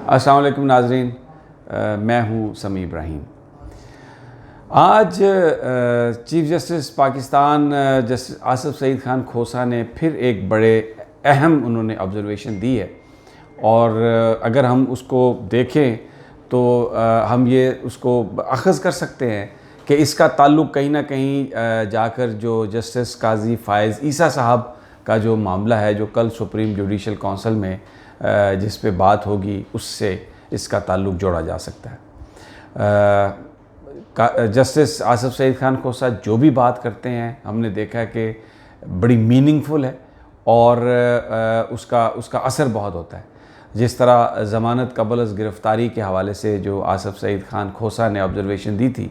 السلام علیکم ناظرین، میں ہوں سمیع ابراہیم۔ آج chief justice Pakistan justice Asif Saeed Khan Khosa نے پھر ایک بڑے اہم انہوں نے آبزرویشن دی ہے، اور اگر ہم اس کو دیکھیں تو ہم یہ اس کو اخذ کر سکتے ہیں کہ اس کا تعلق کہیں نہ کہیں جا کر جو جسٹس قاضی فائز عیسیٰ صاحب کا جو معاملہ ہے، جو کل سپریم جوڈیشل کونسل میں جس پہ بات ہوگی، اس سے اس کا تعلق جوڑا جا سکتا ہے۔ جسٹس آصف سعید خان کھوسہ جو بھی بات کرتے ہیں، ہم نے دیکھا ہے کہ بڑی میننگ فل ہے اور اس کا اثر بہت ہوتا ہے۔ جس طرح ضمانت قبل از گرفتاری کے حوالے سے جو آصف سعید خان کھوسہ نے آبزرویشن دی تھی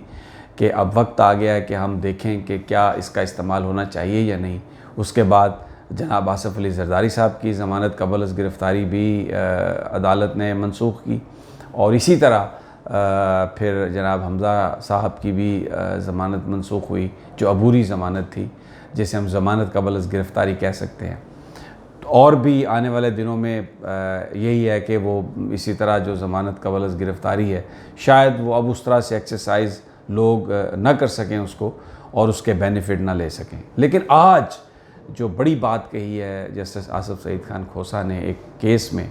کہ اب وقت آ گیا ہے کہ ہم دیکھیں کہ کیا اس کا استعمال ہونا چاہیے یا نہیں، اس کے بعد جناب آصف علی زرداری صاحب کی ضمانت قبل از گرفتاری بھی عدالت نے منسوخ کی، اور اسی طرح پھر جناب حمزہ صاحب کی بھی ضمانت منسوخ ہوئی، جو عبوری ضمانت تھی، جسے ہم ضمانت قبل از گرفتاری کہہ سکتے ہیں۔ اور بھی آنے والے دنوں میں یہی ہے کہ وہ اسی طرح جو ضمانت قبل از گرفتاری ہے، شاید وہ اب اس طرح سے ایکسرسائز لوگ نہ کر سکیں اس کو، اور اس کے بینیفٹ نہ لے سکیں۔ لیکن آج جو بڑی بات کہی ہے جسٹس آصف سعید خان کھوسہ نے ایک کیس میں،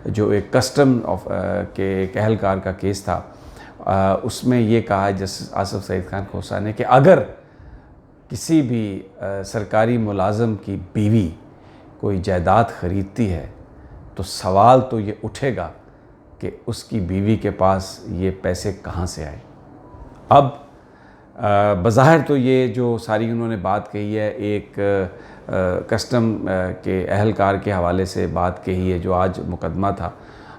جو ایک کسٹم کے ایک اہلکار کا کیس تھا، اس میں یہ کہا ہے جسٹس آصف سعید خان کھوسہ نے کہ اگر کسی بھی سرکاری ملازم کی بیوی کوئی جائیداد خریدتی ہے تو سوال تو یہ اٹھے گا کہ اس کی بیوی کے پاس یہ پیسے کہاں سے آئے۔ اب بظاہر تو یہ جو ساری انہوں نے بات کہی ہے، ایک کسٹم کے اہلکار کے حوالے سے بات کہی ہے جو آج مقدمہ تھا،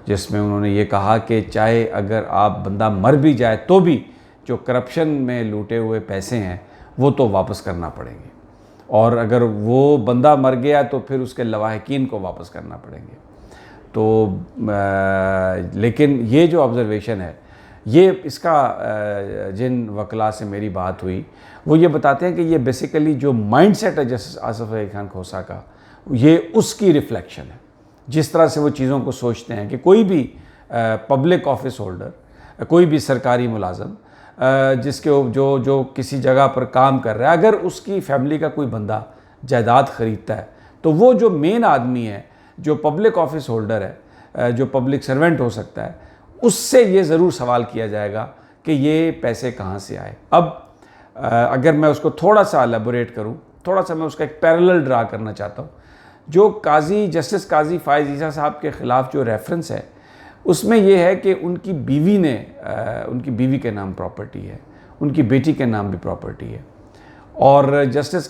جس میں انہوں نے یہ کہا کہ چاہے اگر آپ بندہ مر بھی جائے تو بھی جو کرپشن میں لوٹے ہوئے پیسے ہیں وہ تو واپس کرنا پڑیں گے، اور اگر وہ بندہ مر گیا تو پھر اس کے لواحقین کو واپس کرنا پڑیں گے۔ تو لیکن یہ جو آبزرویشن ہے، یہ اس کا جن وکلاء سے میری بات ہوئی وہ یہ بتاتے ہیں کہ یہ بیسیکلی جو مائنڈ سیٹ ہے جسٹس آصف علی خان کھوسہ کا، یہ اس کی ریفلیکشن ہے، جس طرح سے وہ چیزوں کو سوچتے ہیں کہ کوئی بھی پبلک آفس ہولڈر، کوئی بھی سرکاری ملازم جس کے جو کسی جگہ پر کام کر رہا ہے، اگر اس کی فیملی کا کوئی بندہ جائیداد خریدتا ہے تو وہ جو مین آدمی ہے، جو پبلک آفس ہولڈر ہے، جو پبلک سرونٹ ہو سکتا ہے، اس سے یہ ضرور سوال کیا جائے گا کہ یہ پیسے کہاں سے آئے۔ اب اگر میں اس کو تھوڑا سا الیبوریٹ کروں، تھوڑا سا میں اس کا ایک پیرلل ڈرا کرنا چاہتا ہوں، جو جسٹس قاضی فائز عیسیٰ صاحب کے خلاف جو ریفرنس ہے، اس میں یہ ہے کہ ان کی بیوی کے نام پراپرٹی ہے، ان کی بیٹی کے نام بھی پراپرٹی ہے، اور جسٹس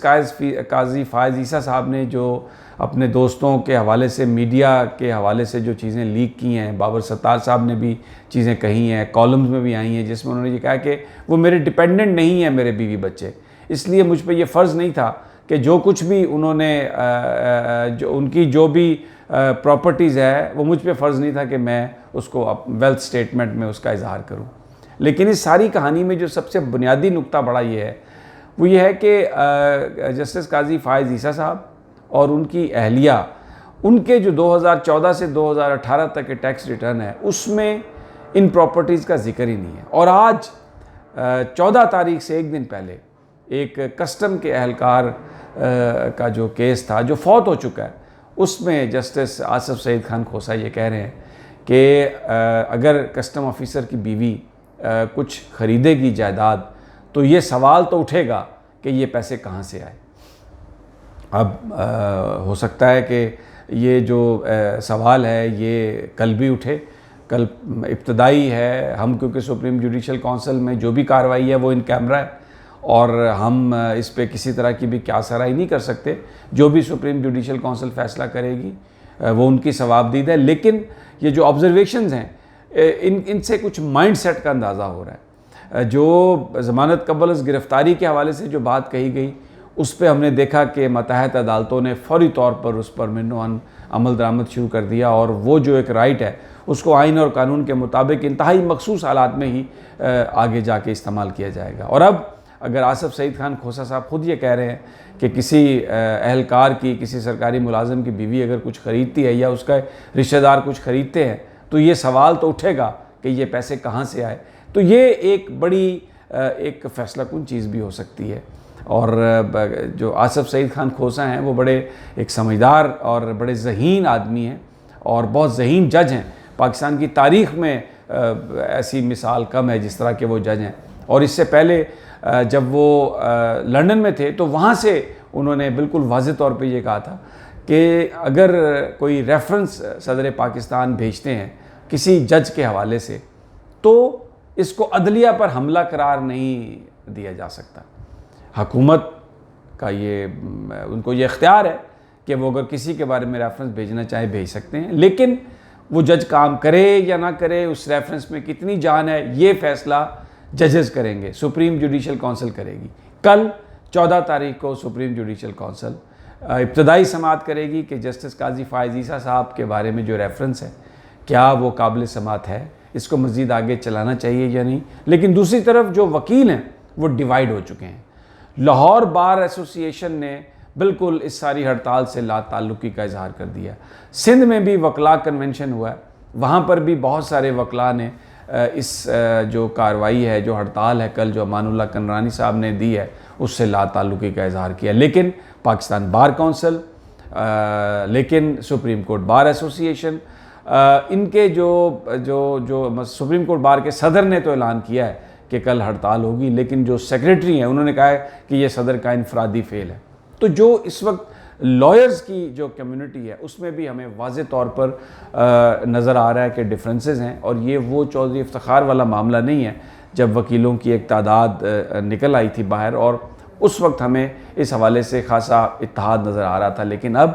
قاضی فائز عیسیٰ صاحب نے جو اپنے دوستوں کے حوالے سے، میڈیا کے حوالے سے جو چیزیں لیک کی ہیں، بابر ستار صاحب نے بھی چیزیں کہی ہیں، کالمز میں بھی آئی ہیں، جس میں انہوں نے یہ کہا کہ وہ میرے ڈیپینڈنٹ نہیں ہیں میرے بیوی بچے، اس لیے مجھ پہ یہ فرض نہیں تھا کہ جو کچھ بھی انہوں نے ان کی جو بھی پراپرٹیز ہے، وہ مجھ پہ فرض نہیں تھا کہ میں اس کو ویلتھ سٹیٹمنٹ میں اس کا اظہار کروں۔ لیکن اس ساری کہانی میں جو سب سے بنیادی نقطہ بڑا یہ ہے، وہ یہ ہے کہ جسٹس قاضی فائز عیسیٰ صاحب اور ان کی اہلیہ، ان کے جو 2014 سے 2018 تک کے ٹیکس ریٹرن ہے، اس میں ان پراپرٹیز کا ذکر ہی نہیں ہے۔ اور آج 14 تاریخ سے ایک دن پہلے ایک کسٹم کے اہلکار کا جو کیس تھا، جو فوت ہو چکا ہے، اس میں جسٹس آصف سعید خان کھوسہ یہ کہہ رہے ہیں کہ اگر کسٹم آفیسر کی بیوی کچھ خریدے گی جائیداد تو یہ سوال تو اٹھے گا کہ یہ پیسے کہاں سے آئے۔ اب ہو سکتا ہے کہ یہ جو سوال ہے یہ کل بھی اٹھے، کل ابتدائی ہے، ہم کیونکہ سپریم جوڈیشل کونسل میں جو بھی کارروائی ہے وہ ان کیمرہ ہے، اور ہم اس پہ کسی طرح کی بھی کیا سرائی نہیں کر سکتے۔ جو بھی سپریم جوڈیشل کونسل فیصلہ کرے گی وہ ان کی ثوابدید ہے، لیکن یہ جو آبزرویشنز ہیں ان سے کچھ مائنڈ سیٹ کا اندازہ ہو رہا ہے۔ جو ضمانت قبل از گرفتاری کے حوالے سے جو بات کہی گئی، اس پہ ہم نے دیکھا کہ ماتحت عدالتوں نے فوری طور پر اس پر من و عن عمل درآمد شروع کر دیا، اور وہ جو ایک رائٹ ہے اس کو آئین اور قانون کے مطابق انتہائی مخصوص حالات میں ہی آگے جا کے استعمال کیا جائے گا۔ اور اب اگر آصف سعید خان کھوسہ صاحب خود یہ کہہ رہے ہیں کہ کسی اہلکار کی، کسی سرکاری ملازم کی بیوی اگر کچھ خریدتی ہے یا اس کا رشتہ دار کچھ خریدتے ہیں تو یہ سوال تو اٹھے گا کہ یہ پیسے کہاں سے آئے. تو یہ ایک بڑی ایک فیصلہ کن چیز بھی ہو سکتی ہے. اور جو آصف سعید خان کھوسا ہیں وہ بڑے ایک سمجھدار اور بڑے ذہین آدمی ہیں اور بہت ذہین جج ہیں. پاکستان کی تاریخ میں ایسی مثال کم ہے جس طرح کے وہ جج ہیں. اور اس سے پہلے جب وہ لندن میں تھے تو وہاں سے انہوں نے بالکل واضح طور پہ یہ کہا تھا کہ اگر کوئی ریفرنس صدر پاکستان بھیجتے ہیں کسی جج کے حوالے سے تو اس کو عدلیہ پر حملہ قرار نہیں دیا جا سکتا. حکومت کا یہ ان کو یہ اختیار ہے کہ وہ اگر کسی کے بارے میں ریفرنس بھیجنا چاہے بھیج سکتے ہیں، لیکن وہ جج کام کرے یا نہ کرے، اس ریفرنس میں کتنی جان ہے، یہ فیصلہ ججز کریں گے، سپریم جوڈیشل کونسل کرے گی. کل 14 تاریخ کو سپریم جوڈیشل کونسل ابتدائی سماعت کرے گی کہ جسٹس قاضی فائز عیسیٰ صاحب کے بارے میں جو ریفرنس ہے کیا وہ قابل سماعت ہے، اس کو مزید آگے چلانا چاہیے یا نہیں. لیکن دوسری طرف جو وکیل ہیں وہ ڈیوائیڈ ہو چکے ہیں. لاہور بار ایسوسی ایشن نے بالکل اس ساری ہڑتال سے لا تعلقی کا اظہار کر دیا. سندھ میں بھی وکلاء کنونشن ہوا ہے، وہاں پر بھی بہت سارے وکلاء نے اس جو کارروائی ہے، جو ہڑتال ہے کل جو امان اللہ کنرانی صاحب نے دی ہے، اس سے لا تعلقی کا اظہار کیا. لیکن پاکستان بار کونسل، لیکن سپریم کورٹ بار ایسوسی ایشن، ان کے جو سپریم کورٹ بار کے صدر نے تو اعلان کیا ہے کہ کل ہڑتال ہوگی، لیکن جو سیکریٹری ہیں انہوں نے کہا ہے کہ یہ صدر کا انفرادی فعل ہے. تو جو اس وقت لائرز کی جو کمیونٹی ہے اس میں بھی ہمیں واضح طور پر نظر آ رہا ہے کہ ڈفرینسز ہیں. اور یہ وہ چودھری افتخار والا معاملہ نہیں ہے جب وکیلوں کی ایک تعداد نکل آئی تھی باہر اور اس وقت ہمیں اس حوالے سے خاصا اتحاد نظر آ رہا تھا. لیکن اب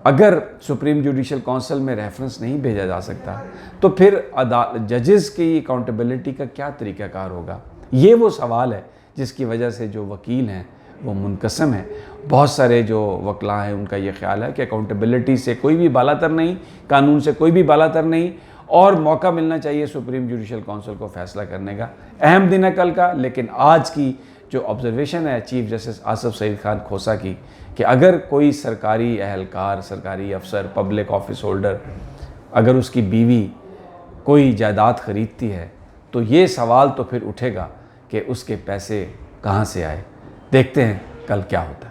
اگر سپریم جوڈیشل کونسل میں ریفرنس نہیں بھیجا جا سکتا تو پھر ججز کی اکاؤنٹیبلٹی کا کیا طریقہ کار ہوگا. یہ وہ سوال ہے جس کی وجہ سے جو وکیل ہیں وہ منقسم ہیں. بہت سارے جو وکلاء ہیں ان کا یہ خیال ہے کہ اکاؤنٹیبلٹی سے کوئی بھی بالاتر نہیں، قانون سے کوئی بھی بالاتر نہیں، اور موقع ملنا چاہیے سپریم جوڈیشل کونسل کو فیصلہ کرنے کا. اہم دن ہے کل کا، لیکن آج کی جو آبزرویشن ہے چیف جسٹس آصف سعید خان کھوسا کی کہ اگر کوئی سرکاری اہلکار، سرکاری افسر، پبلک آفس ہولڈر، اگر اس کی بیوی کوئی جائیداد خریدتی ہے تو یہ سوال تو پھر اٹھے گا کہ اس کے پیسے کہاں سے آئے. دیکھتے ہیں کل کیا ہوتا ہے.